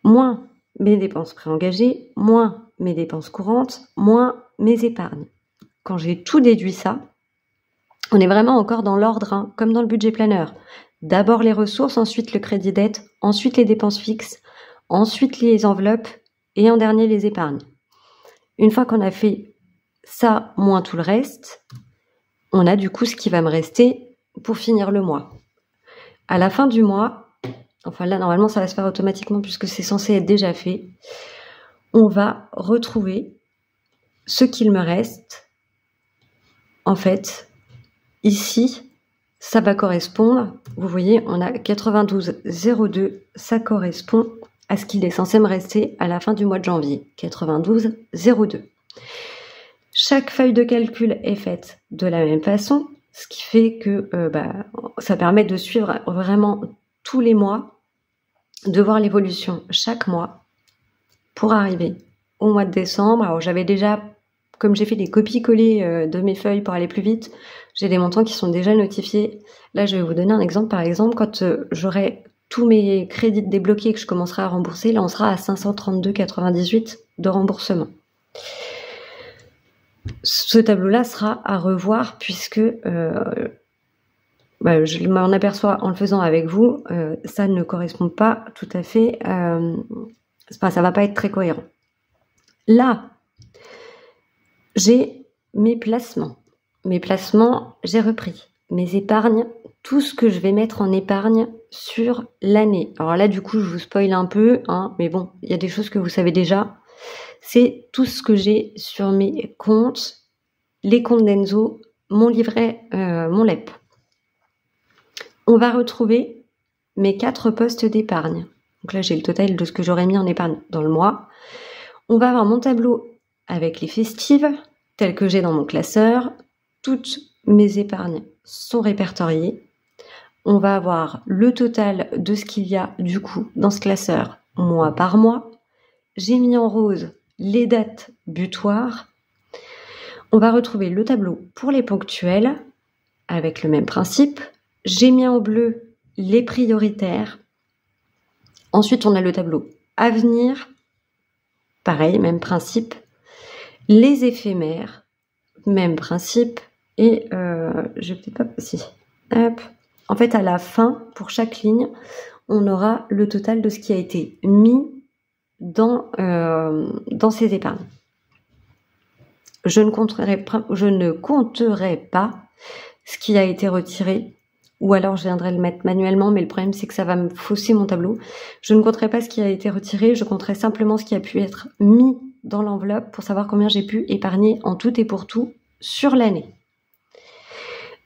moins mes dépenses préengagées, moins mes dépenses courantes, moins mes épargnes. Quand j'ai tout déduit ça, on est vraiment encore dans l'ordre, hein, comme dans le budget planner. D'abord les ressources, ensuite le crédit dette, ensuite les dépenses fixes, ensuite les enveloppes et en dernier les épargnes. Une fois qu'on a fait ça moins tout le reste, on a du coup ce qui va me rester pour finir le mois. À la fin du mois, enfin là normalement ça va se faire automatiquement puisque c'est censé être déjà fait, on va retrouver ce qu'il me reste. En fait, ici, ça va correspondre, vous voyez, on a 92,02, ça correspond à ce qu'il est censé me rester à la fin du mois de janvier, 92,02. Chaque feuille de calcul est faite de la même façon, ce qui fait que ça permet de suivre vraiment tous les mois, de voir l'évolution chaque mois pour arriver au mois de décembre. Alors j'avais déjà, comme j'ai fait des copies-coller de mes feuilles pour aller plus vite, j'ai des montants qui sont déjà notifiés. Là, je vais vous donner un exemple. Par exemple, quand j'aurai tous mes crédits débloqués et que je commencerai à rembourser, là, on sera à 532,98 de remboursement. Ce tableau-là sera à revoir puisque je m'en aperçois en le faisant avec vous, ça ne correspond pas tout à fait, ça va pas être très cohérent. Là, j'ai mes placements. Mes placements, j'ai repris. Mes épargnes, tout ce que je vais mettre en épargne sur l'année. Alors là, du coup, je vous spoil un peu, hein, mais bon, il y a des choses que vous savez déjà. C'est tout ce que j'ai sur mes comptes, les comptes d'Enzo, mon livret, mon LEP. On va retrouver mes 4 postes d'épargne. Donc là, j'ai le total de ce que j'aurais mis en épargne dans le mois. On va avoir mon tableau avec les festives, telles que j'ai dans mon classeur. Toutes mes épargnes sont répertoriées. On va avoir le total de ce qu'il y a du coup dans ce classeur mois par mois. J'ai mis en rose les dates butoirs. On va retrouver le tableau pour les ponctuels avec le même principe. J'ai mis en bleu les prioritaires. Ensuite, on a le tableau à venir. Pareil, même principe. Les éphémères, même principe. Et je vais peut-être pas... Si. Hop. En fait, à la fin, pour chaque ligne, on aura le total de ce qui a été mis dans ces épargnes. Je ne compterai pas ce qui a été retiré, ou alors je viendrai le mettre manuellement, mais le problème c'est que ça va me fausser mon tableau. Je ne compterai pas ce qui a été retiré, je compterai simplement ce qui a pu être mis dans l'enveloppe pour savoir combien j'ai pu épargner en tout et pour tout sur l'année.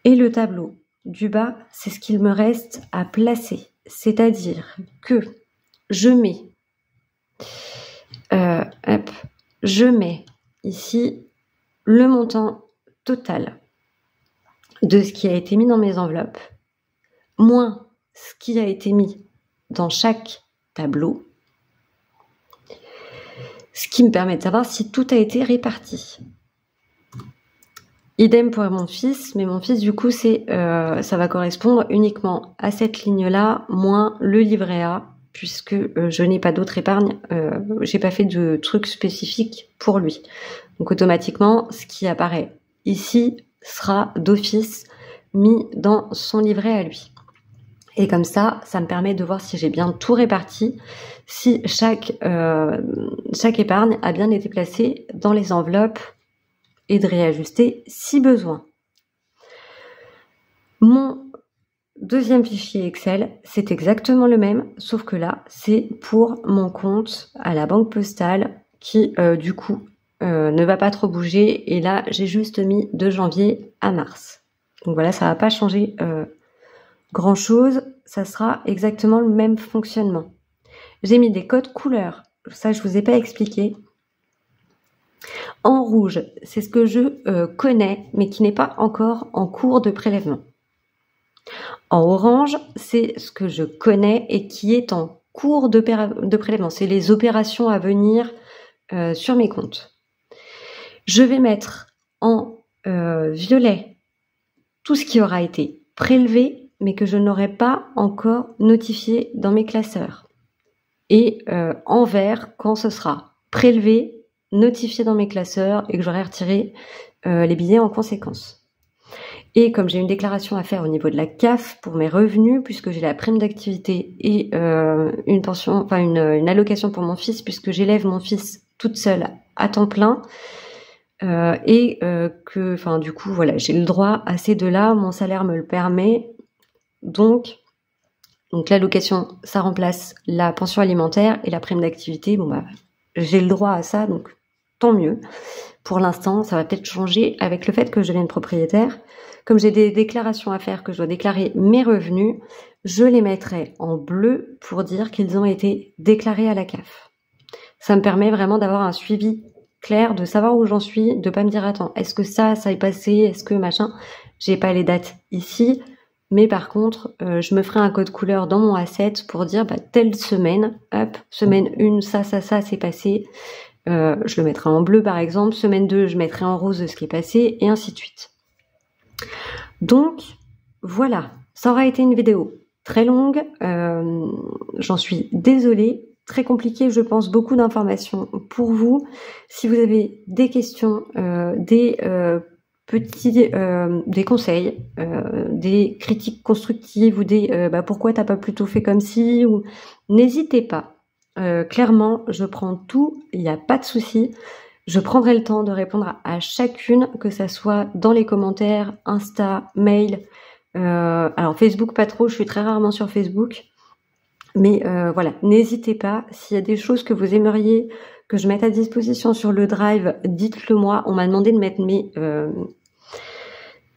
Et le tableau du bas, c'est ce qu'il me reste à placer. C'est-à-dire que je mets, ici le montant total de ce qui a été mis dans mes enveloppes, moins ce qui a été mis dans chaque tableau, ce qui me permet de savoir si tout a été réparti. Idem pour mon fils, mais mon fils du coup ça va correspondre uniquement à cette ligne-là, moins le livret A, puisque je n'ai pas d'autre épargne, j'ai pas fait de trucs spécifiques pour lui. Donc automatiquement, ce qui apparaît ici sera d'office mis dans son livret à lui. Et comme ça me permet de voir si j'ai bien tout réparti, si chaque épargne a bien été placée dans les enveloppes et de réajuster si besoin. Mon deuxième fichier Excel, c'est exactement le même, sauf que là, c'est pour mon compte à la Banque Postale qui, du coup, ne va pas trop bouger. Et là, j'ai juste mis de janvier à mars. Donc voilà, ça va pas changer grand-chose. Ça sera exactement le même fonctionnement. J'ai mis des codes couleurs. Ça, je vous ai pas expliqué. En rouge, c'est ce que je connais, mais qui n'est pas encore en cours de prélèvement. En orange, c'est ce que je connais et qui est en cours de prélèvement. C'est les opérations à venir sur mes comptes. Je vais mettre en violet tout ce qui aura été prélevé, mais que je n'aurai pas encore notifié dans mes classeurs. Et en vert, quand ce sera prélevé, notifié dans mes classeurs et que j'aurai retiré les billets en conséquence. Et comme j'ai une déclaration à faire au niveau de la CAF pour mes revenus, puisque j'ai la prime d'activité et une pension, enfin une allocation pour mon fils, puisque j'élève mon fils toute seule à temps plein, du coup, voilà, j'ai le droit à ces deux-là, mon salaire me le permet, donc l'allocation, ça remplace la pension alimentaire et la prime d'activité, j'ai le droit à ça, donc tant mieux. Pour l'instant, ça va peut-être changer avec le fait que je devienne propriétaire. Comme j'ai des déclarations à faire, que je dois déclarer mes revenus, je les mettrai en bleu pour dire qu'ils ont été déclarés à la CAF. Ça me permet vraiment d'avoir un suivi clair, de savoir où j'en suis, de pas me dire attends, est-ce que ça est passé, est-ce que machin. J'ai pas les dates ici, mais par contre, je me ferai un code couleur dans mon asset pour dire telle semaine, hop, semaine 1, ça c'est passé. Je le mettrai en bleu par exemple, semaine 2 je mettrai en rose ce qui est passé et ainsi de suite. Donc voilà, ça aura été une vidéo très longue, j'en suis désolée, très compliquée, je pense, beaucoup d'informations pour vous. Si vous avez des questions, des conseils, des critiques constructives ou des pourquoi t'as pas plutôt fait comme ci, ou n'hésitez pas. Clairement, je prends tout, il n'y a pas de souci. Je prendrai le temps de répondre à chacune, que ça soit dans les commentaires, Insta, mail. Alors Facebook pas trop, je suis très rarement sur Facebook. Mais voilà, n'hésitez pas. S'il y a des choses que vous aimeriez que je mette à disposition sur le Drive, dites-le moi. On m'a demandé de mettre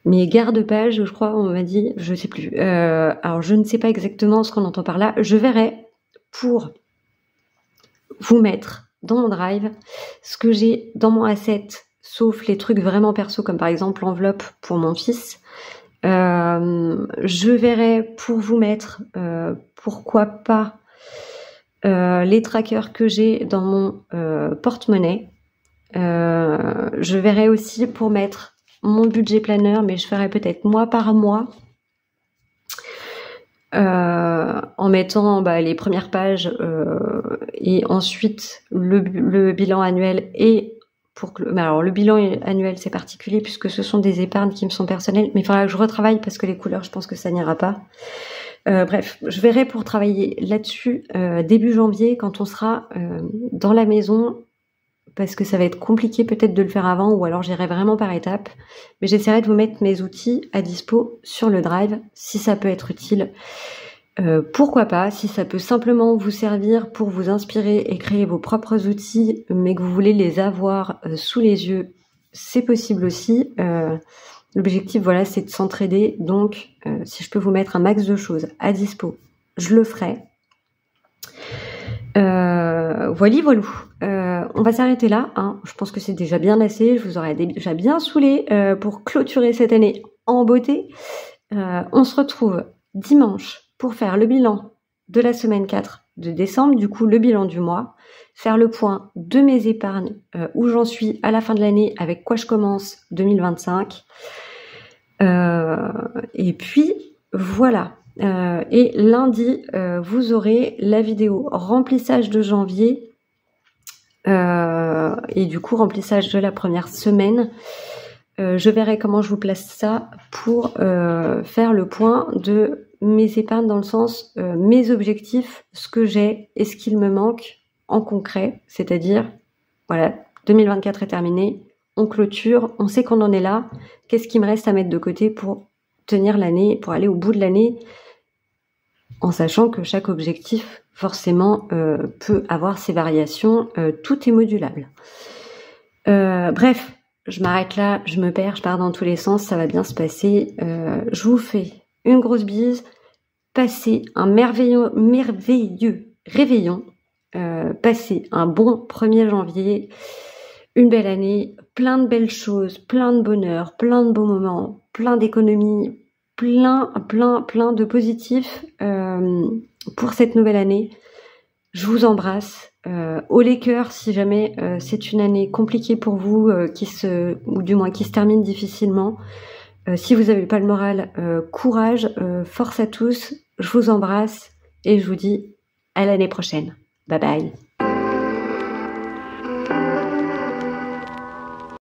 mes garde-pages, je crois, on m'a dit, je sais plus. Alors je ne sais pas exactement ce qu'on entend par là. Je verrai pour vous mettre dans mon drive, ce que j'ai dans mon asset, sauf les trucs vraiment perso, comme par exemple l'enveloppe pour mon fils. Je verrai pour vous mettre, pourquoi pas, les trackers que j'ai dans mon porte-monnaie. Je verrai aussi pour mettre mon budget planner, mais je ferai peut-être mois par mois, en mettant les premières pages et ensuite le bilan annuel. Et alors le bilan annuel c'est particulier puisque ce sont des épargnes qui me sont personnelles, mais il faudra que je retravaille parce que les couleurs, je pense que ça n'ira pas. Bref, je verrai pour travailler là-dessus début janvier quand on sera dans la maison, parce que ça va être compliqué peut-être de le faire avant, ou alors j'irai vraiment par étapes. Mais j'essaierai de vous mettre mes outils à dispo sur le drive, si ça peut être utile. Pourquoi pas, si ça peut simplement vous servir pour vous inspirer et créer vos propres outils, mais que vous voulez les avoir sous les yeux, c'est possible aussi. L'objectif, voilà, c'est de s'entraider. Donc, si je peux vous mettre un max de choses à dispo, je le ferai. Voilou. On va s'arrêter là. Je pense que c'est déjà bien assez. Je vous aurais déjà bien saoulé pour clôturer cette année en beauté. On se retrouve dimanche pour faire le bilan de la semaine 4 de décembre, du coup le bilan du mois, faire le point de mes épargnes, où j'en suis à la fin de l'année, avec quoi je commence 2025. Et puis voilà. Et lundi, vous aurez la vidéo remplissage de janvier et du coup remplissage de la première semaine. Je verrai comment je vous place ça pour faire le point de mes épargnes, dans le sens mes objectifs, ce que j'ai et ce qu'il me manque en concret, c'est-à-dire voilà, 2024 est terminé, on clôture, on sait qu'on en est là, qu'est-ce qui me reste à mettre de côté pour tenir l'année, pour aller au bout de l'année, en sachant que chaque objectif forcément peut avoir ses variations, tout est modulable. Bref, je m'arrête là, je me perds, je pars dans tous les sens, ça va bien se passer. Je vous fais une grosse bise, passez un merveilleux réveillon, passez un bon 1er janvier, une belle année, plein de belles choses, plein de bonheur, plein de beaux moments, plein d'économies, plein de positifs pour cette nouvelle année. Je vous embrasse. Haut les cœurs si jamais c'est une année compliquée pour vous, ou du moins qui se termine difficilement. Si vous n'avez pas le moral, courage, force à tous. Je vous embrasse et je vous dis à l'année prochaine. Bye bye.